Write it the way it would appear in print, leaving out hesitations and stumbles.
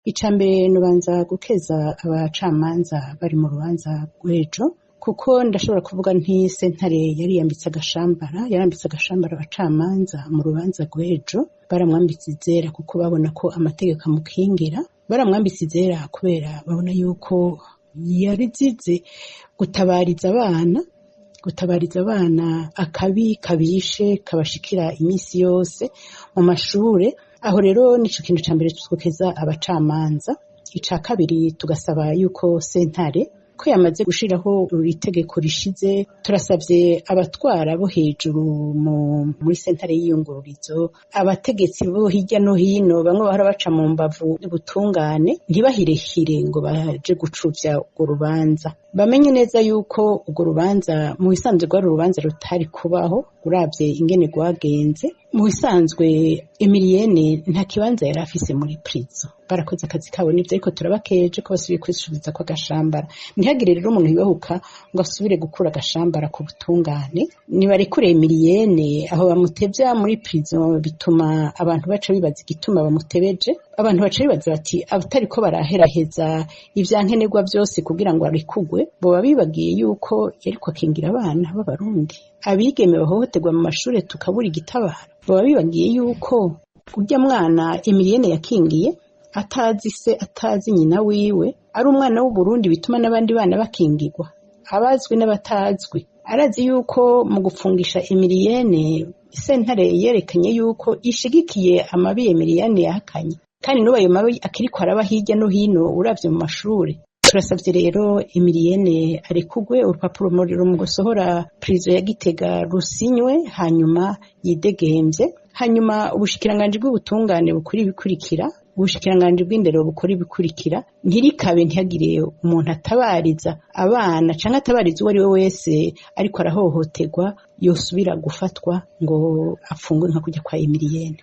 Icambere nubanza gukeza abacamanza bari mu rubanza rw'ejo, kuko ndashobora kuvuga nti sentare yarambitse agashambara abacamanza mu rubanza rw'ejo. Baramwambitse izera kuko babona ko amategeko amukingira, baramwambitse izera kubera babona yuko yarizize gutabariza abana akabi kabishe kabashikira imisi yose mu mashure. Aho rero nico kintu ca mbere twokeza abacamanza. Ica kabiri tugasaba yuko sentare ko yamaze gushiraho itegeko rishize, turasavye abatwara bo hejuru muri sentare y'iyungururizo, abategetsi bo hirya no hino, bamwe bahora baca mu mbavu y'ubutungane, ntibahirehire ngo baje gucuvya urwo rubanza. Bamenye neza yuko urwo rubanza mu bisanzwe rwari urubanza rutari kubaho uravye ingene rwagenze. Mu bisanzwe Emilienne nta kibanza yari afise muri prison. Barakoze akazi kabo nivyo, ariko turabakeje ko basubiye kwisubiza kwa gashambara. Ntihagire rero umuntu yibahuka ngo asubire gukura agashambara ku butungane. Nibarekure Emilienne, aho bamutevya muri prison bituma abantu baca bibaza igituma bamutebeje. Abantu baca bibaza bati abatariko baraheraheza ivyankenerwa vyose kugira ngo arekugwe, boba bibagiye yuko yariko akingira abana b'Abarundi. Abigeme bahohoterwa mu mashure tukabura igitabara, boba bibagiye yuko urya mwana Emilienne yakingiye atazi se atazi nyina wiwe ari umwana w'Uburundi, bituma n'abandi bana bakingirwa, abazwi n'abatazwi. Arazi yuko mu gufungisha Emilienne sentare yerekanye yuko ishigikiye amabi Emilienne yahakanye, kandi n'ubu ayo mabi akiriko araba hirya no hino uravye mu mashure. Turasavye rero Emilienne arekugwe, urupapuro mu gusohora prison ya Gitega rusinywe, hanyuma yidegemvye. Hanyuma ubushikiranganji bw'ubutungane bukuri bikurikira, ubushikiranganji bw'indero bukora ibikurikira, ntirikabe ntihagire umuntu atabariza abana canke atabariza uwo ari we wese ariko arahohoterwa yosubira gufatwa ngo afungwe nka kurya kwa Emilienne.